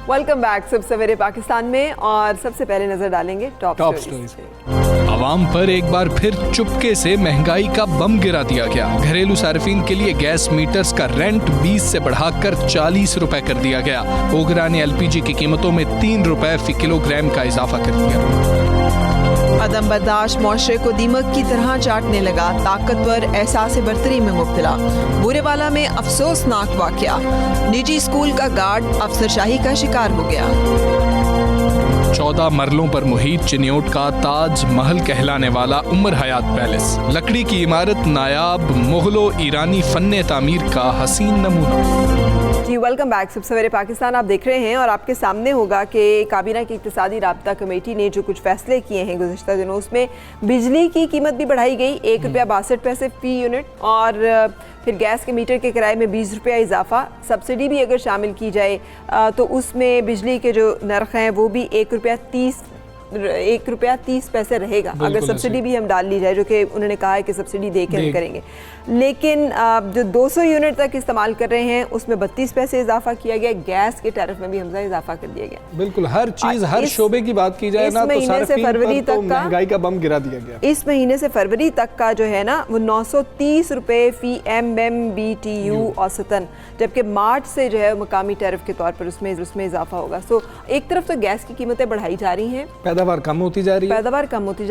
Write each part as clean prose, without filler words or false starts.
Welcome back सब सवेरे पाकिस्तान में, और सबसे पहले नजर डालेंगे टॉप स्टोरीज पे। आवाम पर एक बार फिर चुपके से महंगाई का बम गिरा दिया गया। घरेलू सार्फिन के लिए गैस मीटर्स का रेंट 20 से बढ़ाकर 40 रुपए कर दिया गया। ओगरा ने एलपीजी की कीमतों में 3 रुपए फी किलोग्राम का इजाफा कर दिया। अदम बर्दाश्त मुआशरे को दीमक की तरह चाटने लगा। ताकतवर एहसास बर्तरी में मुब्तला। बुरेवाला में अफसोसनाक वाकया। निजी स्कूल का गार्ड अफसरशाही का शिकार हो गया। 14 मरलों पर मुहित चिन्योट का ताज महल कहलाने वाला उम्र हयात पैलेस। लकड़ी की इमारत नायाब मुगलो ईरानी फन्ने तामीर का हसीन नमूना। जी वेलकम बैक सब सवेरे पाकिस्तान आप देख रहे हैं, और आपके सामने होगा कि काबीना की इक्तिसादी राब्ता कमेटी ने जो कुछ फैसले किए हैं गुज़िश्ता दिनों, उसमें बिजली की कीमत भी बढ़ाई गई, 1 रुपया 62 पैसे फी यूनिट, और फिर गैस के मीटर के किराए में 20 रुपया इजाफा। सब्सिडी भी अगर शामिल की जाए तो उसमें बिजली के जो नर्ख हैं वो भी 1 रुपया 30 पैसे रहेगा, अगर सब्सिडी भी हम डाल ली जाए, जो कि उन्होंने कहा है कि सब्सिडी दे के हम करेंगे। लेकिन जो 200 यूनिट तक इस्तेमाल कर रहे हैं उसमें 32 पैसे इजाफा किया गया। गैस के टैरिफ में भी हमजा इजाफा कर दिया गया। बिल्कुल हर चीज हर शोबे की बात की जाए ना तो सारे फरवरी तक का महंगाई का बम गिरा दिया गया। इस महीने से फरवरी तक का जो है ना वो 930 रुपए फी MMBTU औसतन, जबकि मार्च से जो है मकामी टैरिफ के तौर पर उसमें इजाफा होगा। सो एक तरफ तो गैस की कीमतें बढ़ाई जा रही हैं, पैदावार कम होती जा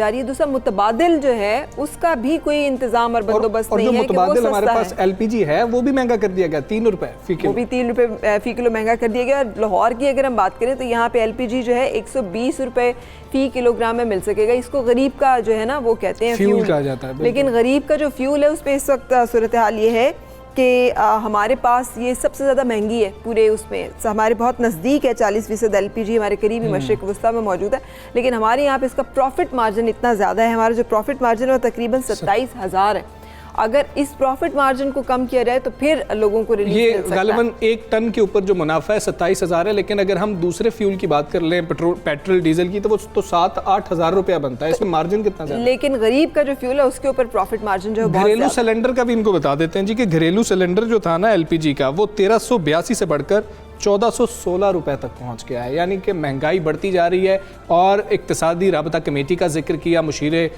रही है, दूसरा मुतबादिल जो है उसका भी कोई इंतजाम और बंदोबस्त नहीं है। मुतबादिल हमारे पास एलपीजी है वो भी महंगा कर दिया गया, 3 रुपए फी किलो, वो भी 3 रुपए फी किलो महंगा कर दिया गया। लाहौर की अगर हम बात करें तो यहाँ पे एलपीजी जो है 120 रुपए फी किलोग्राम में मिल सकेगा। इसको गरीब का जो है ना वो कहते हैं फ्यूल कहा जाता है, लेकिन गरीब का जो फ्यूल है उस पर इस वक्त सूरत हाल ये है कि हमारे पास ये सबसे ज़्यादा महंगी है पूरे उसमें। हमारे बहुत नज़दीक है 40% एलपीजी हमारे करीबी मशरिक़ वस्ता में मौजूद है, लेकिन हमारे यहाँ पे इसका प्रॉफिट मार्जिन इतना ज़्यादा है। हमारा जो प्रॉफिट मार्जिन है वो तकरीबन 27,000 है। अगर इस प्रॉफिट मार्जिन को कम किया जाए तो फिर लोगों को रिलीफ मिल सकता है। गालिबन 1 टन के ऊपर जो मुनाफा है 27,000 है, लेकिन अगर हम दूसरे फ्यूल की बात कर लें पेट्रोल डीजल की तो वो तो 7-8 हज़ार रुपया बनता है। इसमें मार्जिन कितना ज़्यादा? लेकिन गरीब का जो फ्यूल है उसके ऊपर प्रॉफिट मार्जिन जो है घरेलू सिलेंडर का भी इनको बता देते हैं जी कि घरेलू सिलेंडर जो था ना एलपीजी का वो 1382 से बढ़कर 1416 रुपए तक पहुंच गया है। यानी कि महंगाई बढ़ती जा रही है। और इक्तिसादी राबता कमेटी का जिक्र किया, मुशीर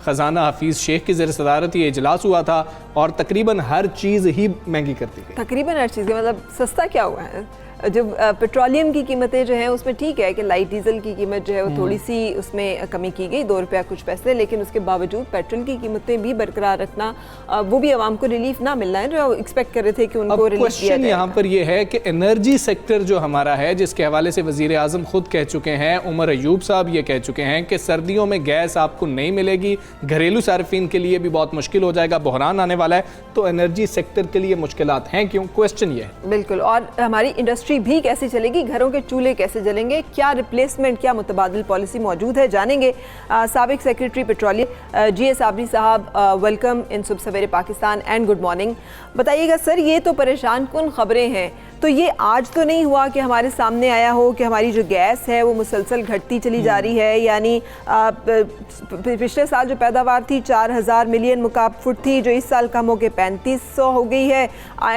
खजाना हफीज़ शेख की ज़र सदारत ये इजलास हुआ था, और तकरीबन हर चीज़ ही महंगी कर दी गई। तकरीबन हर चीज़, मतलब सस्ता क्या हुआ है? जब पेट्रोलियम की कीमतें जो हैं उसमें ठीक है कि लाइट डीजल की कीमत जो है वो थोड़ी सी उसमें कमी की गई, 2 रुपया कुछ पैसे, लेकिन उसके बावजूद पेट्रोल की कीमतें भी बरकरार रखना, वो भी आवाम को रिलीफ ना मिलना है जो एक्सपेक्ट कर रहे थे कि उनको रिलीफ दिया जाएगा। यहाँ पर ये है कि एनर्जी सेक्टर जो हमारा है, जिसके हवाले से वजीर आज़म खुद कह चुके हैं, उमर अयूब साहब ये कह चुके हैं कि सर्दियों में गैस आपको नहीं मिलेगी, घरेलू सार्फिन के लिए भी बहुत मुश्किल हो जाएगा, बहरान आने वाला है। तो एनर्जी सेक्टर के लिए मुश्किलात हैं क्यों? क्वेश्चन ये है। बिल्कुल, और हमारी इंडस्ट्री भी कैसे चलेगी, घरों के चूल्हे कैसे जलेंगे, क्या रिप्लेसमेंट, क्या मुतबादिल पॉलिसी मौजूद है, जानेंगे। साबिक सेक्रेटरी पेट्रोलियम GS आबरी साहब, वेलकम इन सुबह सवेरे पाकिस्तान एंड गुड मॉर्निंग। बताइएगा सर, ये तो परेशान कुन खबरें हैं, तो ये आज तो नहीं हुआ कि हमारे सामने आया हो कि हमारी जो गैस है वो मुसलसल घटती चली जा रही है। यानी पिछले साल जो पैदावार थी 4000 मिलियन मुकाब फुट थी, जो इस साल कम हो के 3500 हो गई है।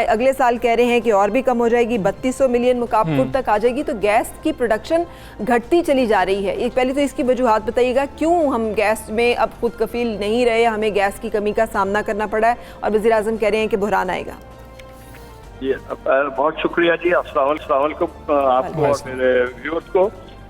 अगले साल कह रहे हैं कि और भी कम हो जाएगी, 3200 मिलियन मुकाब फुट तक आ जाएगी। तो गैस की प्रोडक्शन घटती चली जा रही है। पहले तो इसकी वजूहात बताइएगा, क्यों हम गैस में अब खुद कफील नहीं रहे, हमें गैस की कमी का सामना करना पड़ा है, और वज़ीर आज़म कह रहे हैं कि बहरान आएगा। बहुत शुक्रिया जी अस्सलाम को आपको और मेरे व्यूअर्स को।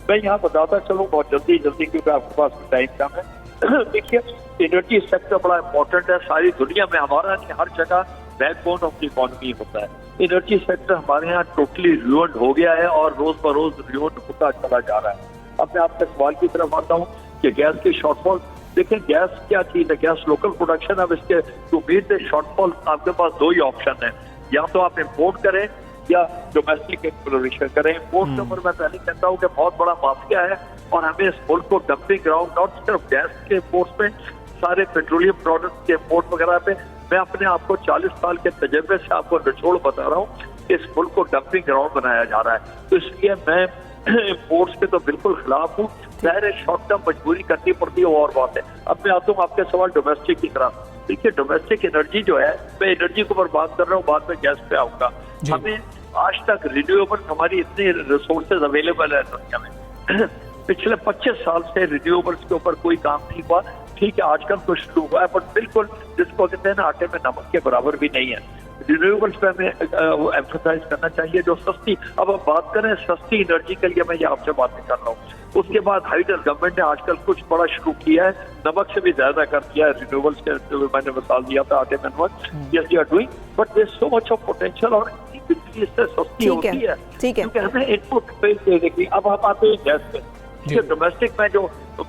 मैं यहाँ बताता चलूँ बहुत जल्दी क्योंकि आपके पास टाइम कम है। देखिए, एनर्जी सेक्टर बड़ा इंपॉर्टेंट है सारी दुनिया में, हमारा नहीं हर जगह बैकबोन ऑफ द इकोनॉमी होता है। एनर्जी सेक्टर हमारे यहाँ टोटली रूइंड हो गया है और रोज बरोज रूइंड होता चला जा रहा है। अब मैं आपके सवाल की तरफ आता हूँ कि गैस की शॉर्टफॉल। देखिए, गैस क्या चीज है, गैस लोकल प्रोडक्शन। अब इसके टू मीट द शॉर्टफॉल आपके पास 2 ही ऑप्शन है, या तो आप इम्पोर्ट करें या डोमेस्टिक एक्सप्लोरेशन करें। इम्पोर्ट के ऊपर मैं पहले कहता हूँ कि बहुत बड़ा माफिया है, और हमें इस मुल्क को डंपिंग ग्राउंड, नॉट सिर्फ गैस के इम्पोर्ट्स में, सारे पेट्रोलियम प्रोडक्ट के इम्पोर्ट वगैरह पे, मैं अपने आप को 40 साल के तजर्बे से आपको निचोड़ बता रहा हूँ कि इस मुल्क को डंपिंग ग्राउंड बनाया जा रहा है। तो इसलिए मैं इम्पोर्ट्स के तो बिल्कुल खिलाफ हूँ। जाहिर है शॉर्ट टर्म मजबूरी करनी पड़ती है, वो और बात है। अब मैं आता हूँ आपके सवाल डोमेस्टिक की तरफ। देखिए, डोमेस्टिक एनर्जी जो है, मैं एनर्जी को बर्बाद कर रहा हूँ, बाद में गैस पे आऊंगा। हमें आज तक रिन्यूएबल हमारी इतनी रिसोर्सेज अवेलेबल है दुनिया में, पिछले 25 साल से रिन्यूएबल्स के ऊपर कोई काम नहीं हुआ। ठीक है, आजकल तो शुरू हुआ है, बट बिल्कुल जिसको कहते हैं ना आटे में नमक के बराबर भी नहीं है। रिन्यूएबल्स पे हमें वो एम्फसाइज करना चाहिए, जो सस्ती, अब हम बात करें सस्ती एनर्जी के लिए, मैं ये आपसे बातें कर रहा हूँ। उसके बाद हाइडल गवर्नमेंट ने आजकल कुछ बड़ा शुरू किया है, नमक से भी ज्यादा कर दिया है रिन्यूएबल्स के, जो मैंने मिसाल दिया था आटे में नमक, yes you are doing, but there so much of potential, और बिजली इससे सस्ती होती है, ठीक है, क्योंकि हमें इनपुट पे देने की। अब हम आते हैं गैस पे, डोमेस्टिक में जो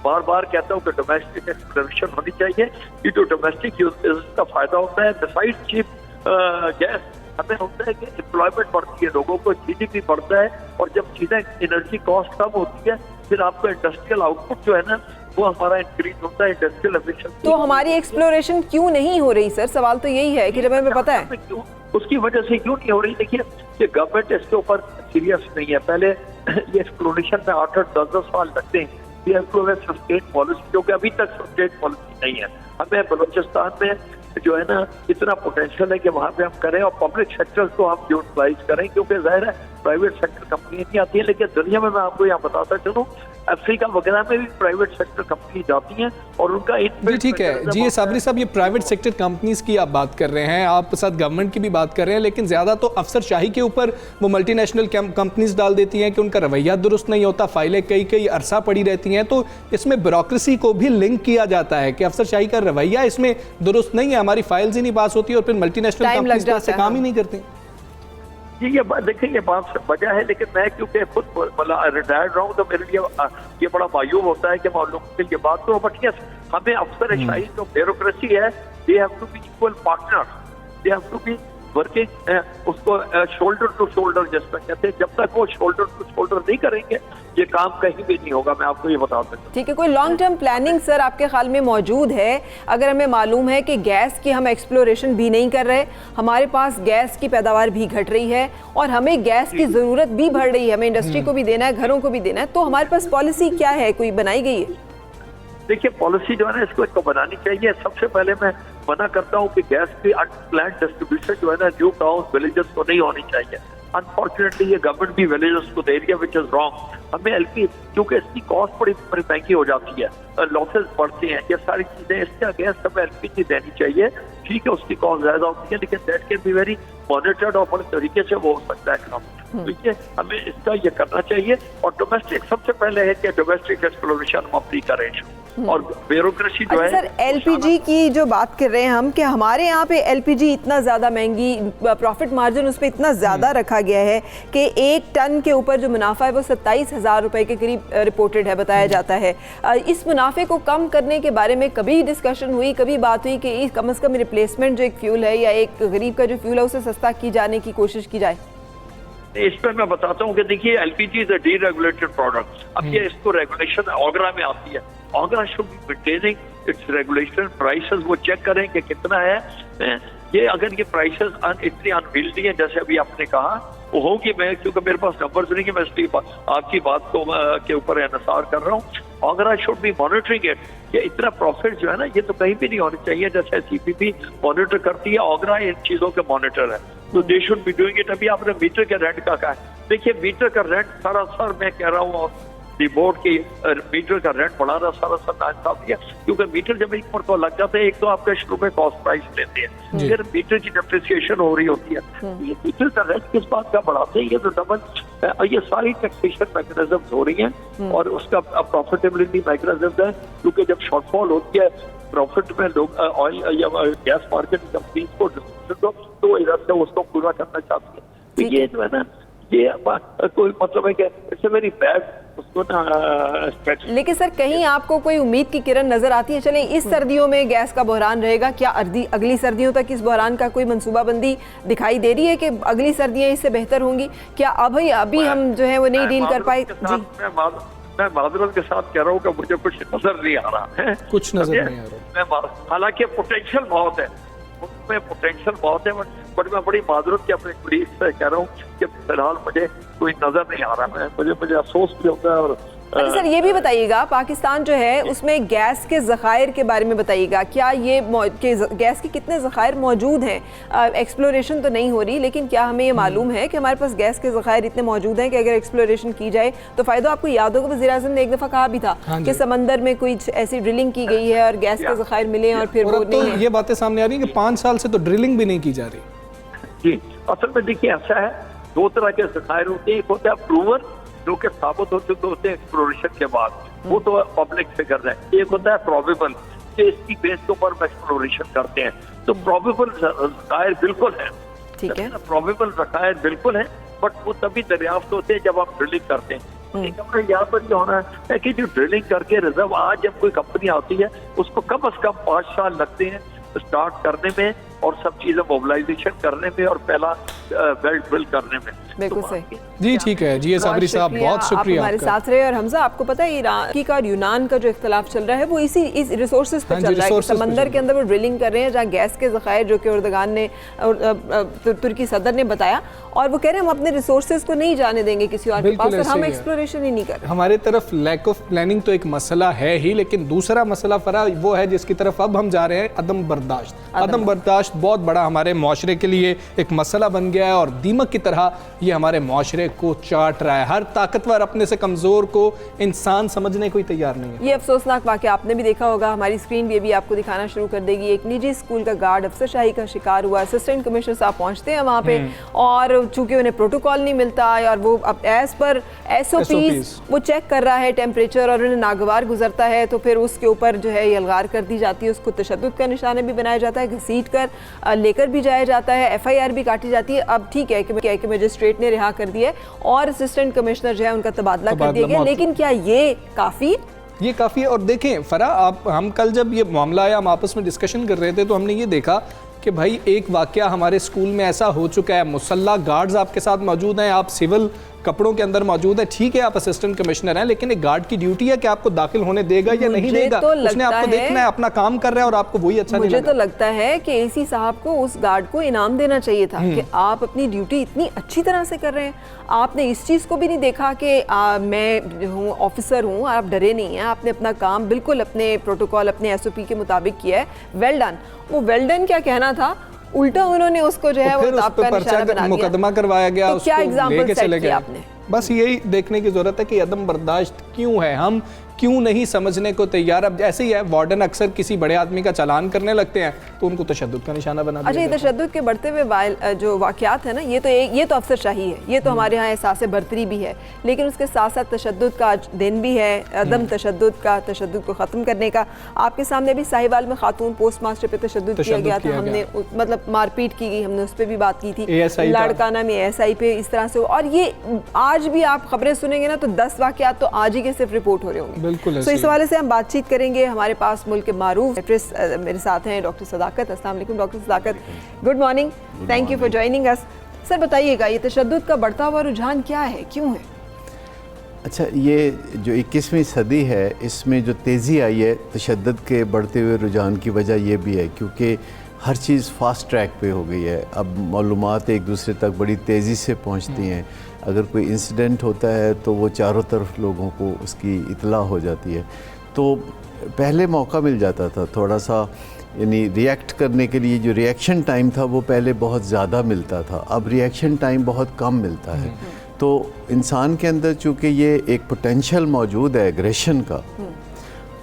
बार बार कहता हूँ कि डोमेस्टिक एक्सप्लोरेशन होनी चाहिए, कि जो डोमेस्टिक यूज का फायदा होता है, बिसाइड चीप गैस हमें होता है कि एम्प्लॉयमेंट बढ़ती है, लोगों को जीडीपी बढ़ता है, और जब चीजें एनर्जी कॉस्ट कम होती है, फिर आपका इंडस्ट्रियल आउटपुट जो है ना वो हमारा इंक्रीज होता है, इंडस्ट्रियल एफिशिएंसी। तो हमारी एक्सप्लोरेशन क्यों नहीं हो रही सर? सवाल तो यही है कि जब हमें पता है उसकी वजह से क्यों नहीं हो रही। देखिए, ये गवर्नमेंट इसके ऊपर सीरियस नहीं है। पहले ये एक्सप्लोरेशन में 8-8, 10-10 साल लगते हैं, ये सस्टेन पॉलिसी, क्योंकि अभी तक सस्टेन पॉलिसी नहीं है। हमें बलूचिस्तान में जो है ना इतना पोटेंशियल है कि वहाँ पे हम करें, और पब्लिक सेक्टर को हम यूटिलाइज करें, क्योंकि जाहिर है प्राइवेट सेक्टर कंपनी नहीं आती है, लेकिन दुनिया में मैं आपको यहाँ बताता चलूँ, अफ्रीका वगैरह में भी प्राइवेट सेक्टर कंपनी जाती हैं, और उनका जी ठीक है जी साबरी साहब, ये प्राइवेट सेक्टर कंपनीज की आप बात कर रहे हैं, आप साथ गवर्नमेंट की भी बात कर रहे हैं, लेकिन ज़्यादा तो अफसरशाही के ऊपर वो मल्टीनेशनल कंपनीज डाल देती हैं कि उनका रवैया दुरुस्त नहीं होता, फाइलें कई अरसा पड़ी रहती हैं, तो इसमें ब्यूरोक्रेसी को भी लिंक किया जाता है कि अफसरशाही का रवैया इसमें दुरुस्त नहीं है, हमारी फाइल्स ही नहीं पास होती और फिर मल्टीनेशनल कंपनीज से काम ही नहीं करती। जी, ये देखिए, ये बात वजह है, लेकिन मैं क्योंकि खुद रिटायर्ड रहा हूँ, तो मेरे लिए ये बड़ा मायूब होता है कि मैं लोगों के लिए बात करूँ। बट यस, हमें अफसरशाही जो ब्यूरोक्रेसी है, they have to be equal partner, they have to be working, उसको शोल्डर टू शोल्डर जिसमें कहते हैं, जब तक वो शोल्डर टू शोल्डर नहीं करेंगे ये काम कहीं भी नहीं होगा, मैं आपको ये बता सकता हूँ। ठीक है, कोई लॉन्ग टर्म प्लानिंग सर आपके ख्याल में मौजूद है? अगर हमें मालूम है कि गैस की हम एक्सप्लोरेशन भी नहीं कर रहे, हमारे पास गैस की पैदावार भी घट रही है, और हमें गैस की ज़रूरत भी बढ़ रही है, हमें इंडस्ट्री को भी देना है, घरों को भी देना है, तो हमारे पास पॉलिसी क्या है, कोई बनाई गई है? देखिए, पॉलिसी जो है ना इसको बनानी चाहिए। सबसे पहले मैं मना करता हूँ कि गैस की अनप्लान्ड डिस्ट्रीब्यूशन जो है ना न्यू टाउन विलेजेस को नहीं होनी चाहिए। अनफॉर्चुनेटली ये गवर्नमेंट भी विलेजेस को दे रही है, विच इज रॉन्ग। हमें एलपी, क्योंकि इसकी कॉस्ट बड़ी महंगी हो जाती है, लॉसेस बढ़ते हैं, ये सारी चीजें, इसके अगेंस्ट हमें एलपीजी देनी चाहिए। ठीक है, उसकी कॉस्ट ज्यादा होती है, लेकिन that can be very monitored, और बड़े तरीके से वो हो सकता है काम। तो ये हमें इसका ये करना चाहिए, और डोमेस्टिक सबसे पहले है कि डोमेस्टिक एक्सप्लोरेशन हम अपनी करें, और ब्यूरोक्रेसी जो है। सर, एलपीजी की जो बात कर रहे हैं हम, कि हमारे यहाँ पे एलपीजी इतना ज़्यादा महंगी, प्रॉफिट मार्जिन उस पर इतना ज़्यादा रखा गया है कि 1 टन के ऊपर जो मुनाफा है वो 27,000 रुपए के करीब रिपोर्टेड है, बताया जाता है। इस मुनाफे को कम करने के बारे में कभी डिस्कशन हुई, कभी बात हुई कि कम से कम रिप्लेसमेंट जो एक फ्यूल है या एक गरीब का जो फ्यूल है उसे सस्ता की जाने की कोशिश की जाए? इस पर मैं बताता हूँ कि देखिए, LPG is a deregulated product. अब ये इसको रेगुलेशन ऑगरा में आती है, ऑगरा should be maintaining its regulation, prices वो चेक करें कि कितना है। ये अगर ये प्राइसेस इतनी अनविल्डी है जैसे अभी आपने कहा, वो होगी, मैं क्योंकि मेरे पास नंबर्स नहीं है, मैं इसलिए आपकी बात को के ऊपर इंतजार कर रहा हूँ। ऑगरा शुड बी मॉनिटरिंग इट, कि इतना प्रॉफिट जो है ना ये तो कहीं भी नहीं होनी चाहिए, जैसे सीपीपी मॉनिटर करती है, ऑगरा इन चीजों के मॉनिटर है, तो they should be doing it. अभी आपने मीटर के रेंट का कहा है, देखिए मीटर का रेंट सरासर, मैं कह रहा हूँ बोर्ड की मीटर का रेंट बढ़ा रहा सरासर नाइंसाफी है, क्योंकि मीटर जब एक मरतबा लग जाते हैं, एक तो आपका शुरू में कॉस्ट प्राइस लेते हैं, फिर मीटर की डेप्रिसिएशन हो रही होती है, ये मीटर का रेंट किस बात का बढ़ाते हैं? ये तो डबल, ये सारी टैक्सेशन मैकेनिज्म हो रही हैं, और उसका प्रॉफिटेबिलिटी मैकेनिज्म है, क्योंकि जब शॉर्टफॉल होती है प्रॉफिट में, लोग ऑयल या गैस मार्केट कंपनीज को डिस्ट्रीब्यूशन को, तो इधर से उसको पूरा करना चाहती है। तो ये जो है ना, ये कोई मतलब है कि इट्स अ वेरी बैड उसको ना। लेकिन सर, कहीं आपको कोई उम्मीद की किरण नजर आती है? चले, इस सर्दियों में गैस का बहरान रहेगा, क्या अगली सर्दियों तक इस बहरान का कोई मंसूबाबंदी दिखाई दे रही है कि अगली सर्दियां इससे बेहतर होंगी? क्या अभी हम जो है वो नहीं डील कर पाए? जी, मैं माजरत के साथ कह रहा हूँ कि मुझे कुछ नजर नहीं आ रहा है, कुछ नजर नहीं आ रहा। हालांकि पोटेंशियल बहुत है, उसमें पोटेंशियल बहुत है, बट मैं बड़ी माजरत के अपने कुलीग से कह रहा हूँ कि फिलहाल मुझे कोई नजर नहीं आ रहा है। मुझे अफसोस भी होता है, और अच्छा सर, ये भी बताइएगा, पाकिस्तान जो है उसमें गैस के ज़खायर के बारे में बताइएगा। क्या ये गैस के कितने ज़खायर मौजूद हैं? एक्सप्लोरेशन तो नहीं हो रही, लेकिन क्या हमें ये मालूम है कि हमारे पास गैस के ज़खायर इतने मौजूद हैं कि अगर एक्सप्लोरेशन की जाए तो फ़ायदा? आपको याद होगा वज़ीर-ए-आज़म ने एक दफ़ा कहा भी था कि समंदर में कोई ऐसी ड्रिलिंग की गई है और गैस के ज़खायर मिले और फिर वो नहीं है। ये बातें सामने आ रही है कि 5 साल से तो ड्रिलिंग भी नहीं की जा रही। जी, असल में देखिए ऐसा है, 2 तरह के ज़खायर होते हैं। एक होता है प्रूवन, जो कि साबित हो चुके होते हैं एक्सप्लोरेशन के बाद, वो तो पब्लिक फिगर है। एक होता है प्रोबेबल, कि इसकी बेस के ऊपर हम एक्सप्लोरेशन करते हैं। तो प्रोबेबल ज़खायर बिल्कुल है, ठीक है, प्रोबेबल ज़खायर बिल्कुल है, बट वो तभी दरियाफ्त होते हैं जब आप ड्रिलिंग करते हैं। एक हमारे यहाँ पर ये होना है कि जो ड्रिलिंग करके रिजर्व, आज जब कोई कंपनी आती है उसको कम से कम 5 साल लगते हैं स्टार्ट करने में और सब चीजें मोबिलाइजेशन करने में और पहला वेल्ड बिल्ड करने में। बिल्कुल सही जी, ठीक है जी साबरी साहब, बहुत शुक्रिया हमारे साथ रहे। और हमजा, आपको पता है ईरान का और यूनान का जो इख्तलाफ चल रहा है वो इस रिसोर्सेज पर चल रहा है। समंदर के अंदर वो ड्रिलिंग कर रहे हैं जहाँ गैस के ज़खायर, जो कि उर्दगान ने, तुर्की सदर ने बताया, और वो कह रहे हैं हम अपने रिसोर्सेज को नहीं जाने देंगे किसी और के पास, और हम एक्सप्लोरेशन ही नहीं कर रहे। हमारे तरफ लैक ऑफ प्लानिंग तो एक मसला है ही, लेकिन दूसरा मसला फरा वो है जिसकी तरफ अब हम जा रहे हैं, अदम बर्दाश्त। अदम बर्दाश्त बहुत बड़ा हमारे माशरे के लिए एक मसला बन गया है और दीमक की तरह ये हमारे माशरे को चाट रहा है। हर ताकतवर अपने से कमजोर को इंसान समझने को ही तैयार नहीं है। ये अफसोसनाक वाक़या आपने भी देखा होगा, हमारी स्क्रीन भी अभी आपको दिखाना शुरू कर देगी। एक निजी स्कूल का गार्ड अफसरशाही का शिकार हुआ। असिस्टेंट कमिश्नर साहब पहुंचते हैं वहाँ पे, और चूंकि उन्हें प्रोटोकॉल नहीं मिलता और वो अब एज पर SOPs वो चेक कर रहा है टेम्परेचर, और उन्हें नागवार गुजरता है तो फिर उसके ऊपर जो है यलगार कर दी जाती है, उसको तशद्दुद का निशाना भी बनाया जाता है, घसीट कर लेकर भी जाया जाता है, FIR भी काटी जाती है। अब ठीक है कि मजिस्ट्रेट ने रिहा कर दिया और असिस्टेंट कमिश्नर जो है उनका तबादला कर दिया गया, लेकिन क्या ये काफ़ी? ये काफ़ी है। और देखें फरा, हम कल जब ये मामला आया, हम आपस में डिस्कशन कर रहे थे, तो हमने ये देखा कि भाई एक वाकया हमारे स्कूल में ऐसा हो चुका है, मुसल्ला गार्ड्स आपके साथ मौजूद हैं, आप सिविल कपड़ों के अंदर मौजूद है, ठीक है आप असिस्टेंट कमिश्नर हैं, लेकिन एक गार्ड की ड्यूटी है कि आपको दाखिल होने देगा या नहीं देगा। तो उसने आपको देखना है, अपना काम कर रहा है और आपको वही अच्छा नहीं लगा। मुझे तो लगता है कि AC साहब को उस गार्ड को इनाम देना चाहिए था कि आप अपनी ड्यूटी इतनी अच्छी तरह से कर रहे हैं। आपने इस चीज़ को भी नहीं देखा कि मैं हूँ ऑफिसर हूँ, आप डरे नहीं हैं, आपने अपना काम बिल्कुल अपने प्रोटोकॉल, अपने SOP के मुताबिक किया है। Well done. वो वेल डन क्या कहना था, उल्टा उन्होंने उसको जो है वो ताप का निशाना बना दिया, मुकदमा करवाया गया, तो क्या एग्जाम्पल सेट किया आपने? बस यही देखने की जरूरत है कि अदम बर्दाश्त क्यों है, हम क्यों नहीं समझने को तैयार। अब ऐसे ही है, वार्डन अक्सर किसी बड़े आदमी का चालान करने लगते हैं तो उनको तशद्दुद का निशाना बना दिया। अच्छा, ये तशद्दुद के बढ़ते हुए जो वाक़यात है ना, ये तो अफसरशाही है, ये तो हमारे यहाँ एहसास बर्तरी भी है, लेकिन उसके साथ साथ तशद्दुद का दिन भी है, अदम तशद्दुद को ख़त्म करने का। आपके सामने भी साहिवाल में खातून पोस्ट मास्टर पे तशद्दुद किया गया था, हमने मतलब मारपीट की गई, हमने उस पर भी बात की थी, लाड़काना में ASI पे इस तरह से। और ये आज भी आप खबरें सुनेंगे ना तो 10 वाक़यात तो आज ही के सिर्फ रिपोर्ट हो रहे होंगे। बिल्कुल। तो इस हवाले से हम बातचीत करेंगे। हमारे पास मुल्क के मारूफ एक्ट्रेस मेरे साथ हैं डॉक्टर सदाकत। अस्सलाम वालेकुम doctor Sadaqat, good morning, thank you for joining us. Sir बताइएगा, ये तशद्दुद का बढ़ता हुआ रुझान क्या है, क्यों है? अच्छा, ये जो 21वीं सदी है, इसमें जो तेज़ी आई है तशद्दुद के बढ़ते हुए रुझान की वजह ये भी है क्योंकि हर चीज़ फास्ट ट्रैक पे हो गई है। अब मालूमात एक दूसरे तक बड़ी तेज़ी से पहुंचती हैं। अगर कोई इंसिडेंट होता है तो वो चारों तरफ लोगों को उसकी इत्ला हो जाती है। तो पहले मौका मिल जाता था थोड़ा सा, यानी रिएक्ट करने के लिए जो रिएक्शन टाइम था वो पहले बहुत ज़्यादा मिलता था, अब रिएक्शन टाइम बहुत कम मिलता है। तो इंसान के अंदर चूँकि ये एक पोटेंशियल मौजूद है एग्रेशन का,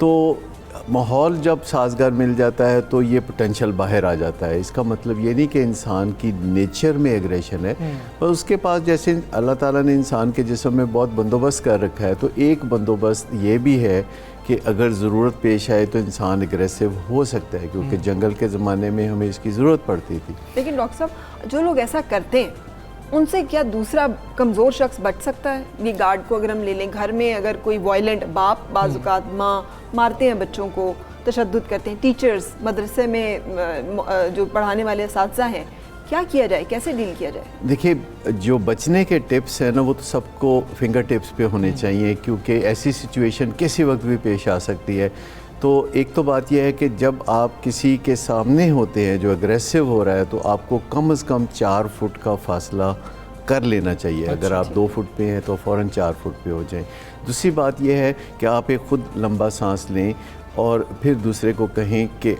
तो माहौल जब साजगार मिल जाता है तो ये पोटेंशियल बाहर आ जाता है। इसका मतलब ये नहीं कि इंसान की नेचर में एग्रेशन है, पर उसके पास जैसे अल्लाह ताला ने इंसान के जिस्म में बहुत बंदोबस्त कर रखा है, तो एक बंदोबस्त ये भी है कि अगर ज़रूरत पेश आए तो इंसान एग्रेसिव हो सकता है, क्योंकि जंगल के ज़माने में हमें इसकी ज़रूरत पड़ती थी। लेकिन डॉक्टर साहब, जो लोग ऐसा करते हैं उनसे क्या दूसरा कमज़ोर शख्स बच सकता है? ये गार्ड को अगर हम ले लें, घर में अगर कोई वायलेंट बाप, बाज़ुकात माँ मारते हैं बच्चों को, तशद्दुद करते हैं, टीचर्स मदरसे में जो पढ़ाने वाले असातिज़ा हैं, क्या किया जाए, कैसे डील किया जाए? देखिए, जो बचने के टिप्स हैं ना वो तो सबको फिंगर टिप्स पे होने चाहिए, क्योंकि ऐसी सिचुएशन किसी वक्त भी पेश आ सकती है। तो एक तो बात यह है कि जब आप किसी के सामने होते हैं जो अग्रेसिव हो रहा है, तो आपको कम से कम 4 फुट का फासला कर लेना चाहिए। अगर आप 2 फुट पे हैं तो फ़ौरन 4 फुट पे हो जाएं। दूसरी बात यह है कि आप एक ख़ुद लंबा सांस लें और फिर दूसरे को कहें कि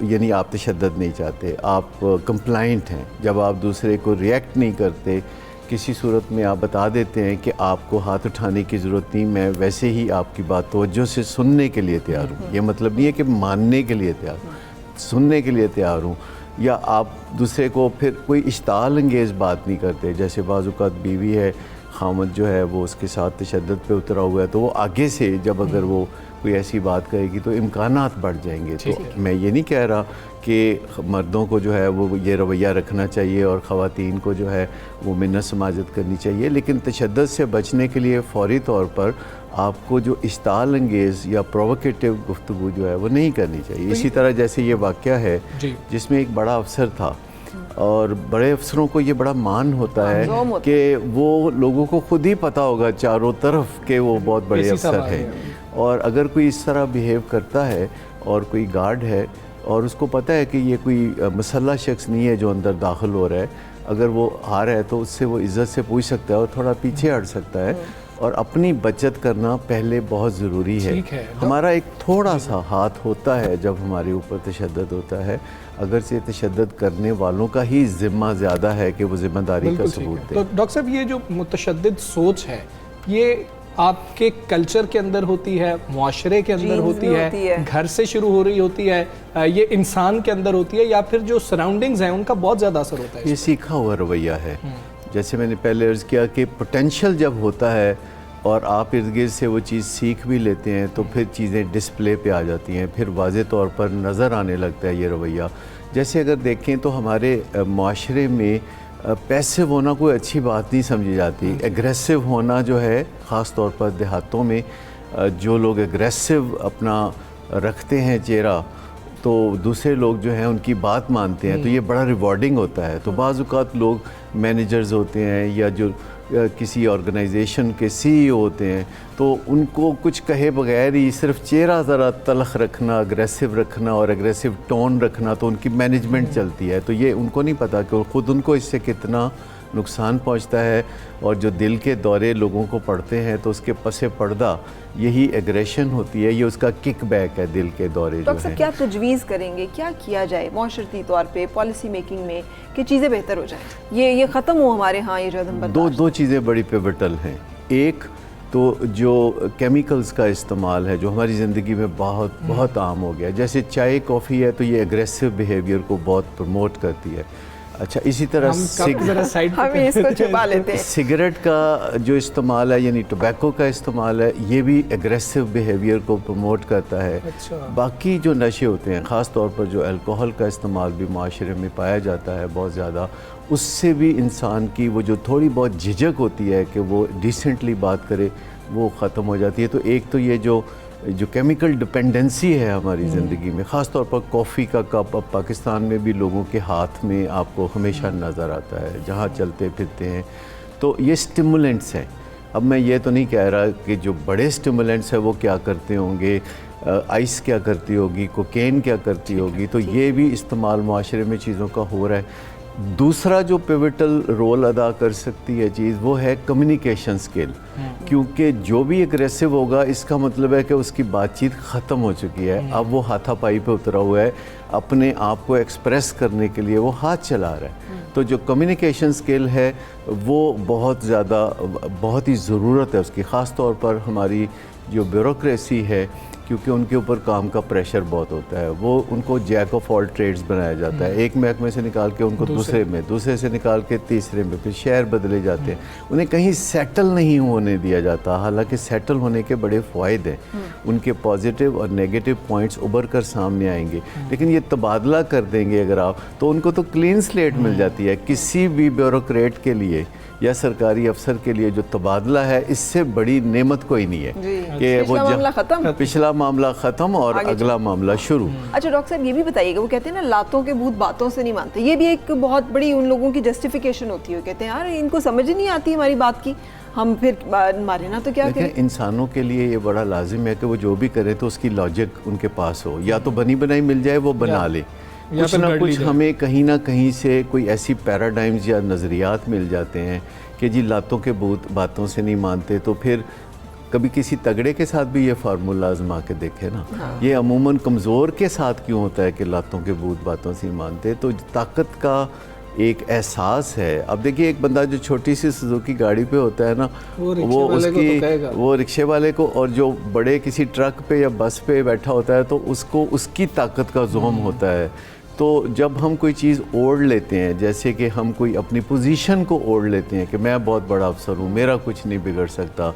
यानी आप तशद्दुद नहीं चाहते, आप कंप्लाइंट हैं। जब आप दूसरे को रिएक्ट नहीं करते, किसी सूरत में आप बता देते हैं कि आपको हाथ उठाने की ज़रूरत नहीं, मैं वैसे ही आपकी बात तवज्जो से सुनने के लिए तैयार हूँ। ये मतलब नहीं है कि मानने के लिए तैयार हूँ, सुनने के लिए तैयार हूँ। या आप दूसरे को फिर कोई इश्ताल अंगेज़ बात नहीं करते। जैसे बाज़ औक़ात बीवी है, खामद जो है वो उसके साथ तशद्दुद पे उतरा हुआ है, तो वो आगे से जब अगर वो कोई ऐसी बात कहेगी तो इम्कानात बढ़ जाएंगे। तो मैं ये नहीं कह रहा कि मर्दों को जो है वो ये रवैया रखना चाहिए और ख़वातीन को जो है वो मिन्नत समाजत करनी चाहिए, लेकिन तशद्दुद से बचने के लिए फ़ौरी तौर पर आपको जो इश्ताल अंगेज़ या प्रोवोकेटिव गुफ्तगू जो है वो नहीं करनी चाहिए। इसी तरह जैसे ये वाक़या है जिसमें एक बड़ा अफसर था और बड़े अफसरों को ये बड़ा मान होता है कि वो लोगों को खुद ही पता होगा चारों तरफ कि वो बहुत बड़े अफसर हैं, और अगर कोई इस तरह बिहेव करता है और कोई गार्ड है और उसको पता है कि ये कोई मुसल्लह शख्स नहीं है जो अंदर दाखिल हो रहा है, अगर वो आ रहा है तो उससे वो इज़्ज़त से पूछ सकता है और थोड़ा पीछे हट सकता है। और अपनी बचत करना पहले बहुत ज़रूरी है। हमारा एक थोड़ा सा हाथ होता है जब हमारे ऊपर तशद्दुद होता है, अगर से तशद्दुद करने वालों का ही ज़िम्मा ज़्यादा है कि वो ज़िम्मेदारी का सबूत दें। तो डॉक्टर साहब, ये जो मुतशद्दिद सोच है ये आपके कल्चर के अंदर होती है, मुआशरे के अंदर होती है, घर से शुरू हो रही होती है, ये इंसान के अंदर होती है, या फिर जो सराउंडिंग्स हैं उनका बहुत ज़्यादा असर होता है? ये सीखा हुआ रवैया है। जैसे मैंने पहले अर्ज़ किया कि पोटेंशियल जब होता है और आप इर्द गिर्द से वो चीज़ सीख भी लेते हैं तो फिर चीज़ें डिस्प्ले पे आ जाती हैं, फिर वाज़े तौर पर नज़र आने लगता है ये रवैया। जैसे अगर देखें तो हमारे माशरे में पैसिव होना कोई अच्छी बात नहीं समझी जाती। एग्रेसिव होना जो है, ख़ास तौर पर देहातों में जो लोग एग्रेसिव अपना रखते हैं चेहरा, तो दूसरे लोग जो हैं उनकी बात मानते हैं, तो ये बड़ा रिवॉर्डिंग होता है। तो बाज़ औक़ात लोग मैनेजर्स होते हैं या जो किसी ऑर्गेनाइजेशन के सीईओ होते हैं, तो उनको कुछ कहे बगैर ही सिर्फ चेहरा ज़रा तलख रखना, अग्रेसिव रखना और अग्रेसिव टोन रखना, तो उनकी मैनेजमेंट चलती है। तो ये उनको नहीं पता कि ख़ुद उनको इससे कितना नुकसान पहुंचता है, और जो दिल के दौरे लोगों को पड़ते हैं तो उसके पसे पर्दा यही एग्रेशन होती है, ये उसका किक बैक है, दिल के दौरे जो है। क्या तजवीज़ करेंगे, क्या किया जाए माशरती तौर पे पॉलिसी मेकिंग में कि चीज़ें बेहतर हो जाएं, ये ख़त्म हो हमारे यहाँ ये जो दो चीज़ें बड़ी पिवटल हैं। एक तो जो केमिकल्स का इस्तेमाल है जो हमारी ज़िंदगी में बहुत आम हो गया, जैसे चाय कॉफ़ी है तो ये एग्रेसिव बिहेवियर को बहुत प्रमोट करती है। अच्छा, इसी तरह सिगरेट का जो इस्तेमाल है यानी टोबैको का इस्तेमाल है, ये भी एग्रेसिव बिहेवियर को प्रमोट करता है। बाकी जो नशे होते हैं, ख़ास तौर पर जो अल्कोहल का इस्तेमाल भी माशरे में पाया जाता है बहुत ज़्यादा, उससे भी इंसान की वो जो थोड़ी बहुत झिझक होती है कि वो डिसेंटली बात करे, वो ख़त्म हो जाती है। तो एक तो ये जो केमिकल डिपेंडेंसी है हमारी ज़िंदगी में, ख़ास तौर पर कॉफ़ी का कप अब पाकिस्तान में भी लोगों के हाथ में आपको हमेशा नज़र आता है जहाँ चलते फिरते हैं। तो ये स्टिमुलेंट्स हैं। अब मैं ये तो नहीं कह रहा कि जो बड़े स्टिमुलेंट्स हैं वो क्या करते होंगे, आइस क्या करती होगी, कोकेन क्या करती होगी, तो ये भी इस्तेमाल माशरे में चीज़ों का हो रहा है। दूसरा जो पिवटल रोल अदा कर सकती है चीज़, वो है कम्युनिकेशन स्किल, क्योंकि जो भी एग्रेसिव होगा इसका मतलब है कि उसकी बातचीत ख़त्म हो चुकी है, अब वो हाथापाई पे उतरा हुआ है, अपने आप को एक्सप्रेस करने के लिए वो हाथ चला रहा है। तो जो कम्युनिकेशन स्किल है वो बहुत ही ज़रूरत है उसकी, ख़ास तौर पर हमारी जो ब्यूरोक्रेसी है, क्योंकि उनके ऊपर काम का प्रेशर बहुत होता है, वो उनको जैक ऑफ ऑल ट्रेड्स बनाया जाता है। एक महकमे से निकाल के उनको दूसरे में, दूसरे से निकाल के तीसरे में, फिर शहर बदले जाते हैं, उन्हें कहीं सेटल नहीं होने दिया जाता। हालांकि सेटल होने के बड़े फ़ायदे हैं, उनके पॉजिटिव और नेगेटिव पॉइंट्स उभर कर सामने आएंगे, लेकिन ये तबादला कर देंगे अगर आप, तो उनको तो क्लीन स्लेट मिल जाती है। किसी भी ब्यूरोक्रेट के लिए या सरकारी अफसर के लिए जो तबादला है, इससे बड़ी नेमत कोई नहीं है कि वो पिछला मामला ख़त्म और अगला मामला शुरू। अच्छा डॉक्टर साहब, ये भी बताइएगा, वो कहते हैं ना लातों के भूत बातों से नहीं मानते, ये भी एक बहुत बड़ी उन लोगों की जस्टिफिकेशन होती है। कहते हैं यार इनको समझ ही नहीं आती हमारी बात की, हम फिर मारे ना तो क्या करें। इंसानों के लिए ये बड़ा लाजिम है कि वो जो भी करें तो उसकी लॉजिक उनके पास हो, या तो बनी बनाई मिल जाए वो बना ले, या कुछ फिर ना गढ़ ली कुछ जाए। हमें कहीं ना कहीं से कोई ऐसी पैराडाइम्स या नज़रियात मिल जाते हैं कि जी लातों के भूत बातों से नहीं मानते, तो फिर कभी किसी तगड़े के साथ भी ये फार्मूला आजमा के देखे ना। ये अमूमन कमज़ोर के साथ क्यों होता है कि लातों के भूत बातों से नहीं मानते? तो ताकत का एक एहसास है। अब देखिए, एक बंदा जो छोटी सी सुजुकी गाड़ी पे होता है ना, वो रिक्शे वाले को और जो बड़े किसी ट्रक पे या बस पे बैठा होता है तो उसको उसकी ताकत का जोम होता है। तो जब हम कोई चीज़ ओढ़ लेते हैं, जैसे कि हम कोई अपनी पोजीशन को ओढ़ लेते हैं कि मैं बहुत बड़ा अफसर हूँ, मेरा कुछ नहीं बिगड़ सकता,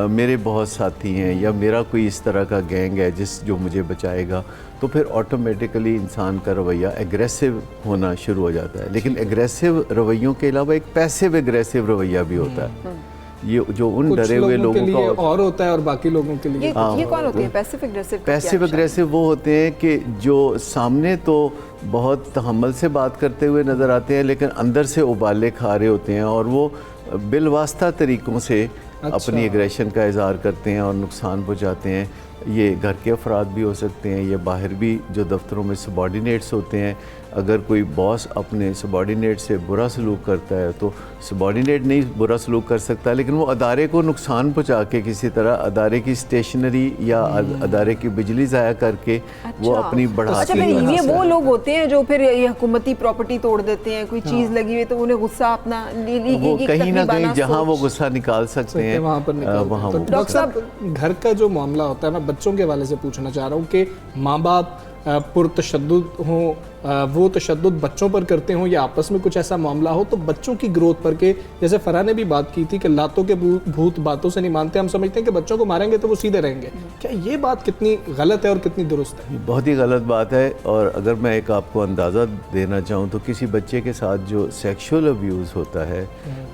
मेरे बहुत साथी हैं, या मेरा कोई इस तरह का गैंग है जो मुझे बचाएगा, तो फिर ऑटोमेटिकली इंसान का रवैया एग्रेसिव होना शुरू हो जाता है। लेकिन एग्रेसिव रवैयों के अलावा एक पैसिव एग्रेसिव रवैया भी होता है। ये जो उन डरे हुए लोगों के का लिए और होता है और बाकी लोगों के लिए ये कौन होते हैं पैसिव एग्रेसिव? पैसिव एग्रेसिव वो होते हैं कि जो सामने तो बहुत तहम्मुल से बात करते हुए नज़र आते हैं, लेकिन अंदर से उबाले खा रहे होते हैं, और वो बिलवास्ता तरीक़ों से अपनी एग्रेशन का इज़हार करते हैं और नुकसान पहुँचाते हैं। ये घर के अफराद भी हो सकते हैं, ये बाहर भी जो दफ्तरों में सबॉर्डिनेट्स होते हैं। अगर कोई बॉस अपने सबॉर्डिनेट से बुरा सलूक करता है तो सबॉर्डिनेट नहीं बुरा सलूक कर सकता, लेकिन वो अदारे को नुकसान पहुंचा के किसी तरह अदारे की स्टेशनरी या अदारे की बिजली ज़ाया करके वो अपनी बढ़ा। अच्छा, फिर ये वो लोग होते हैं जो फिर ये हुकूमती प्रॉपर्टी तोड़ देते हैं, कोई चीज़ लगी हुई तो उन्हें गुस्सा अपना वो कहीं ना कहीं जहाँ वो गुस्सा निकाल सकते हैं वहाँ पर वहाँ। डॉक्टर साहब, घर का जो मामला होता है, मैं बच्चों के हवाले से पूछना चाह रहा हूँ कि माँ बाप पुरतशद्दुद हों, वो तशद्दुद बच्चों पर करते हों, या आपस में कुछ ऐसा मामला हो तो बच्चों की ग्रोथ पर के, जैसे फरहा ने भी बात की थी कि लातों के भूत बातों से नहीं मानते, हम समझते हैं कि बच्चों को मारेंगे तो वो सीधे रहेंगे। क्या ये बात कितनी गलत है और कितनी दुरुस्त है? बहुत ही गलत बात है। और अगर मैं एक आपको अंदाज़ा देना चाहूँ तो किसी बच्चे के साथ जो सेक्शुअल अब्यूज़ होता है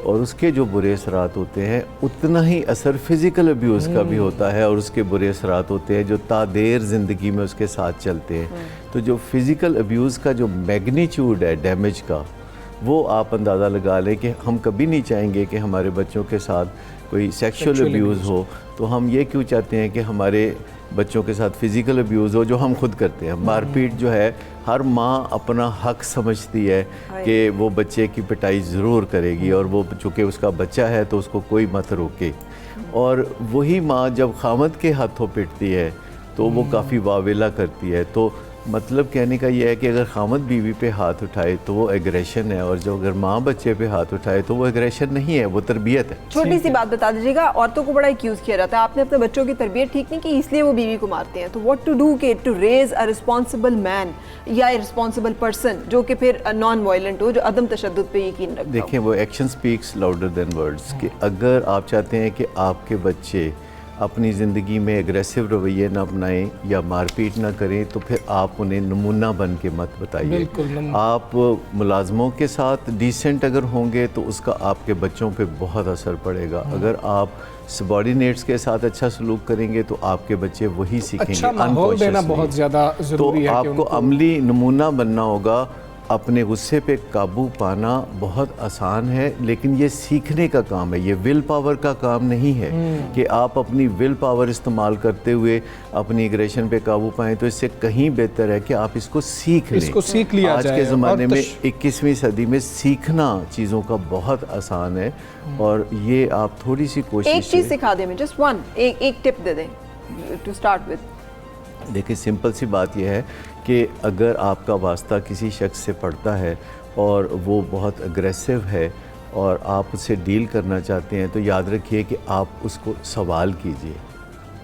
और उसके जो बुरे असरात होते हैं, उतना ही असर फिज़िकल अब्यूज़ का भी होता है और उसके बुरे असरात होते हैं जो तादेर ज़िंदगी में उसके साथ चलते हैं। तो जो फिज़िकल अब्यूज़ का जो मैग्नीट्यूड है डैमेज का, वो आप अंदाज़ा लगा लें कि हम कभी नहीं चाहेंगे कि हमारे बच्चों के साथ कोई सेक्शुअल अब्यूज़ हो। तो हम ये क्यों चाहते हैं कि हमारे बच्चों के साथ फ़िज़िकल अब्यूज़ हो, जो हम खुद करते हैं। मारपीट जो है, हर माँ अपना हक समझती है कि वो बच्चे की पिटाई ज़रूर करेगी, और वो चूँकि उसका बच्चा है तो उसको कोई मत रोके। और वही माँ जब खामद के हाथों पिटती है तो वो काफ़ी वावेला करती है। तो मतलब कहने का ये है कि अगर खामद बीवी पे हाथ उठाए तो वो एग्रेशन है, और जो अगर माँ बच्चे पे हाथ उठाए तो वो एग्रेशन नहीं है, वो तरबियत है। छोटी सी बात बता दीजिएगा, औरतों को बड़ा एक्यूज़ किया जाता है, आपने अपने बच्चों की तरबियत ठीक नहीं की इसलिए वो बीवी को मारते हैं। तो व्हाट टू डू के to raise a responsible man या रिस्पॉन्सिबल पर्सन जो कि फिर नॉन वायलेंट हो, जो अदम तशद्दुद पे यकीन रखता हो? देखिए, वो action speaks louder than words. कि अगर आप चाहते हैं कि आपके बच्चे अपनी ज़िंदगी में एग्रेसिव रवैये ना अपनाएं या मारपीट ना करें, तो फिर आप उन्हें नमूना बन के मत बताइए। आप मुलाजमों के साथ डिसेंट अगर होंगे तो उसका आपके बच्चों पे बहुत असर पड़ेगा। अगर आप सबॉर्डिनेट्स के साथ अच्छा सलूक करेंगे तो आपके बच्चे वही सीखेंगे। अच्छा माहौल देना बहुत ज़्यादा ज़रूरी है। तो आपको अमली नमूना बनना होगा। अपने गुस्से पे काबू पाना बहुत आसान है, लेकिन ये सीखने का काम है, ये विल पावर का काम नहीं है कि आप अपनी विल पावर इस्तेमाल करते हुए अपनी एग्रेशन पे काबू पाएं। तो इससे कहीं बेहतर है कि आप इसको सीख लें। इसको सीख लिया आज के ज़माने में 21वीं सदी में सीखना चीज़ों का बहुत आसान है, और ये आप थोड़ी सी कोशिश, एक चीज़ सिखा दें, जस्ट वन, एक टिप दे दें टू स्टार्ट विद। देखिए, सिंपल सी बात यह है कि अगर आपका वास्ता किसी शख्स से पड़ता है और वो बहुत अग्रेसिव है और आप उससे डील करना चाहते हैं, तो याद रखिए कि आप उसको सवाल कीजिए,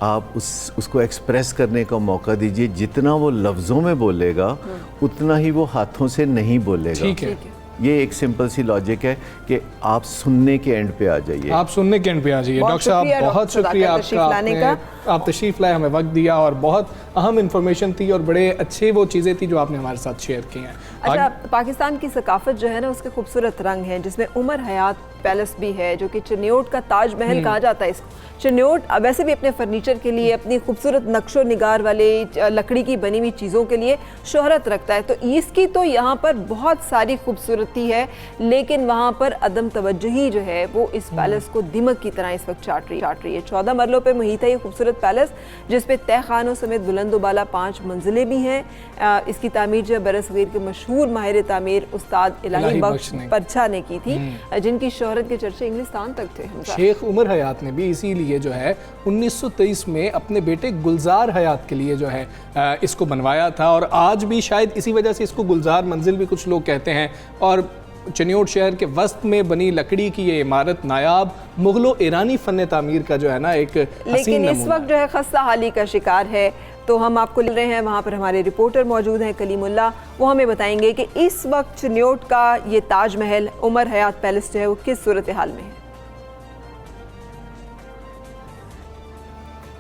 आप उसको एक्सप्रेस करने का मौका दीजिए। जितना वो लफ्ज़ों में बोलेगा उतना ही वो हाथों से नहीं बोलेगा। ठीक है। ये एक सिंपल सी लॉजिक है कि आप सुनने के एंड पे आ जाइए। आप सुनने के एंड पे आ जाइए। डॉक्टर साहब, बहुत शुक्रिया आपका, आप तशरीफ़ लाए, हमें वक्त दिया, और बहुत अहम इंफॉर्मेशन थी और बड़े अच्छे वो चीज़ें थी जो आपने हमारे साथ शेयर की हैं। अच्छा, पाकिस्तान की सकाफत जो है ना, उसके खूबसूरत रंग हैं, जिसमें उमर हयात पैलेस भी है जो कि चिन्योट का ताजमहल कहा जाता है इसको। चिन्योट वैसे भी अपने फर्नीचर के लिए, अपनी खूबसूरत नक्शो निगार वाले लकड़ी की बनी हुई चीज़ों के लिए शोहरत रखता है। तो इसकी तो यहाँ पर बहुत सारी खूबसूरती है, लेकिन वहाँ पर अदम तवज्जुही जो है वो इस पैलेस को दिमक की तरह इस वक्त चाट रही है। 14 मरलों पर मुहित है ये खूबसूरत खूबसूरत पैलेस जिसपे तय खानों समेत बुलंदोबाला 5 मंजिलें भी हैं। इसकी तामीर जो बरसगीर के मशहूर माहिर तामीर उस्ताद इलाही बख्श परछा ने की थी, जिनकी शोहरत के चर्चे इंग्लिस्तान तक थे। शेख उमर हयात ने भी इसीलिए जो है 1923 में अपने बेटे गुलजार हयात के लिए जो है इसको बनवाया था, और आज भी शायद इसी वजह से इसको गुलजार मंजिल भी कुछ लोग कहते हैं। और चिन्योट शहर के वस्त में बनी लकड़ी की ये इमारत नायाब मुगलो ईरानी फन तामीर का जो है ना एक लेकिन इस वक्त जो है खस्ता हाली का शिकार है। तो हम आपको ले रहे हैं, वहाँ पर हमारे रिपोर्टर मौजूद हैं कलीमुल्लाह, वो हमें बताएंगे कि इस वक्त चिन्योट का ये ताजमहल उमर हयात पैलेस जो है वो किस सूरत हाल में है।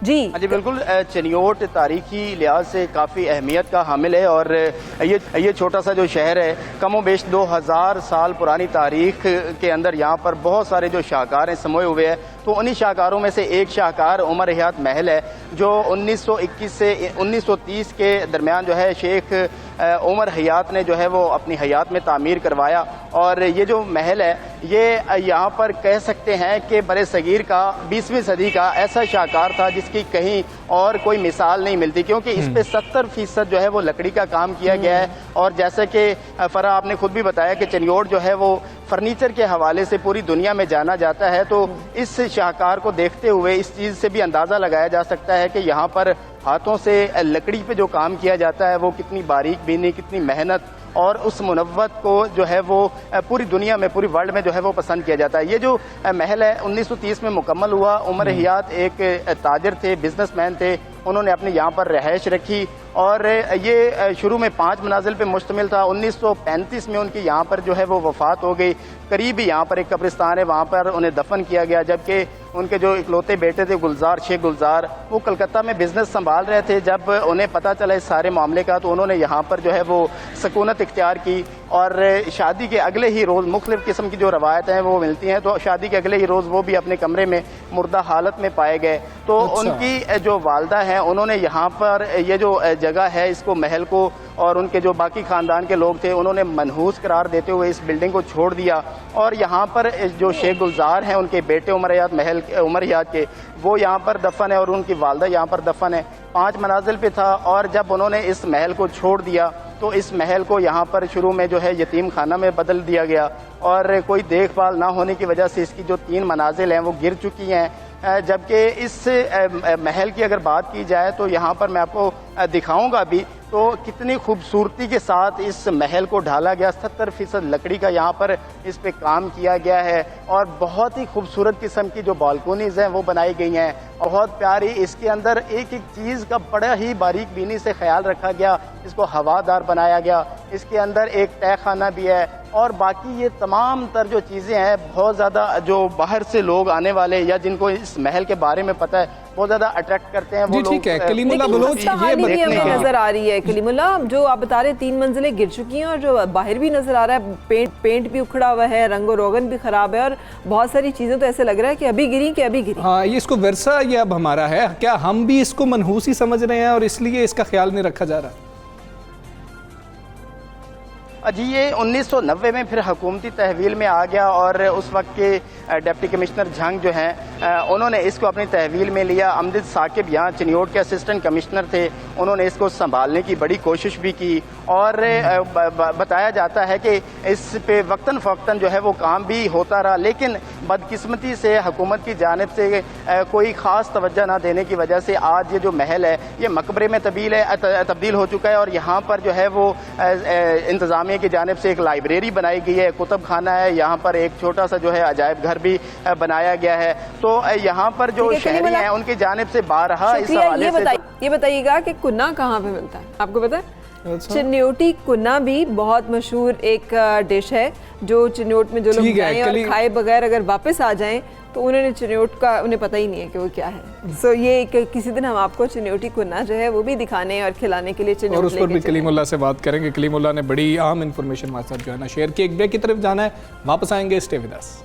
जी बिल्कुल, चिन्योट तारीखी लिहाज से काफ़ी अहमियत का हामिल है, और ये छोटा सा जो शहर है कमोबेश 2000 साल पुरानी तारीख के अंदर यहाँ पर बहुत सारे जो शाहकार हैं समोए हुए हैं। तो उन्हीं शाहकारों में से एक शाहकार उमर हयात महल है, जो 1921 से 1930 के दरमियान जो है शेख उमर हयात ने जो है वो अपनी हयात में तामीर करवाया। और ये जो महल है ये यहाँ पर कह सकते हैं कि बरसगीर का 20वीं सदी का ऐसा शाहकार था जिसकी कहीं और कोई मिसाल नहीं मिलती, क्योंकि इस पे 70% जो है वो लकड़ी का काम किया गया है। और जैसे कि फरा आपने खुद भी बताया कि चिन्योट जो है वो फर्नीचर के हवाले से पूरी दुनिया में जाना जाता है, तो इस शाहकार को देखते हुए इस चीज़ से भी अंदाज़ा लगाया जा सकता है कि यहाँ पर हाथों से लकड़ी पे जो काम किया जाता है वो कितनी बारीक बीनी, कितनी मेहनत, और उस मुनव्वत को जो है वो पूरी दुनिया में, पूरी वर्ल्ड में जो है वो पसंद किया जाता है। ये जो महल है 1930 में मुकम्मल हुआ। उमर हयात एक ताजिर थे, बिजनेसमैन थे, उन्होंने अपनी यहाँ पर रहायश रखी, और ये शुरू में 5 मनाजिल पे मुश्तमिल था। 1935 में उनकी यहाँ पर जो है वो वफ़ात हो गई। करीब ही यहाँ पर एक कब्रिस्तान है, वहाँ पर उन्हें दफन किया गया, जबकि उनके जो इकलौते बेटे थे गुलजार, शेख गुलजार, वो कलकत्ता में बिजनेस संभाल रहे थे। जब उन्हें पता चला इस सारे मामले का तो उन्होंने यहाँ पर जो है वो सकूनत इख्तियार की, और शादी के अगले ही रोज़ मुख्तलिफ किस्म की जो रवायतें हैं वो मिलती हैं, तो शादी के अगले ही रोज़ वो भी अपने कमरे में मुर्दा हालत में पाए गए। तो उनकी जो वालदा हैं उन्होंने यहाँ पर ये जो जगह है इसको, महल को, और उनके जो बाकी ख़ानदान के लोग थे उन्होंने मनहूस करार देते हुए इस बिल्डिंग को छोड़ दिया। और यहाँ पर जो शेख गुलजार हैं उनके बेटे उमर हयात के वो यहाँ पर दफन है, और उनकी वालदा यहाँ पर दफन है। 5 मनाजिल पे था, और जब उन्होंने इस महल को छोड़ दिया तो इस महल को यहाँ पर शुरू में जो है यतीम खाना में बदल दिया गया, और कोई देखभाल ना होने की वजह से इसकी जो 3 मनाजिल हैं वो गिर चुकी हैं। जबकि इस महल की अगर बात की जाए तो यहाँ पर मैं आपको दिखाऊंगा भी तो कितनी खूबसूरती के साथ इस महल को ढाला गया। 70% लकड़ी का यहाँ पर इस पे काम किया गया है, और बहुत ही खूबसूरत किस्म की जो बालकोनीज हैं वो बनाई गई हैं, बहुत प्यारी। इसके अंदर एक एक चीज़ का बड़ा ही बारीक बीनी से ख्याल रखा गया, इसको हवादार बनाया गया। इसके अंदर एक तय खाना भी है, और बाकी ये तमाम तर जो चीज़ें हैं बहुत ज़्यादा जो बाहर से लोग आने वाले या जिनको इस महल के बारे में पता है बहुत ज़्यादा अट्रैक्ट करते हैं वो लोग। ठीक है कलीमुल्ला बलोच, ये हमें नजर आ रही है कलीमुल्ला, जो आप बता रहे 3 मंजिलें गिर चुकी हैं, और जो बाहर भी नजर आ रहा है पेंट भी उखड़ा हुआ है, रंगो रोगन भी खराब है, और बहुत सारी चीज़ें तो ऐसे लग रहा है कि अभी गिरी। हाँ, ये इसको वर्षा ये अब हमारा है, क्या हम भी इसको मनहूस ही समझ रहे हैं और इसलिए इसका ख्याल नहीं रखा जा रहा? जी, ये 1990 में फिर हुकूमती तहवील में आ गया, और उस वक्त के डिप्टी कमिश्नर झंग जो हैं उन्होंने इसको अपनी तहवील में लिया। अमजद साकिब यहाँ चिन्योट के असिस्टेंट कमिश्नर थे, उन्होंने इसको संभालने की बड़ी कोशिश भी की, और बताया जाता है कि इस पे वक्तन फ़वक्तन जो है वो काम भी होता रहा, लेकिन बदकिस्मती से हुकूमत की जानिब से कोई ख़ास तवज्जो ना देने की वजह से आज ये जो महल है ये मकबरे में तब्दील हो चुका है, और यहाँ पर जो है वो इंतज़ामिया की जानिब से एक लाइब्रेरी बनाई गई है, कुतुब खाना है, यहाँ पर एक छोटा सा जो है अजायब घर भी बनाया गया है। तो यहाँ पर जो शहरी हैं उनकी जानिब से बारहा इस हवाले से ये बताइएगा कि कुन्ना कहाँ पे मिलता है, आपको पता है? चिन्योटी कुन्ना भी बहुत मशहूर एक डिश है, जो चिन्योट में जो लोग जाएं और खाए बगैर अगर वापस आ जाएं तो उन्होंने चिन्योट का उन्हें पता ही नहीं है कि वो क्या है। सो ये किसी दिन हम आपको चिन्योटी कुन्ना जो है वो भी दिखाने और खिलाने के लिए चिन्योट, और उस पर भी कलीमुल्ला से बात करेंगे। कलीमुल्ला ने बड़ी अहम इंफॉर्मेशन हमारे साथ जो है ना शेयर की। एक ब्रेक की तरफ जाना है, वापस आएंगे, स्टे विद अस।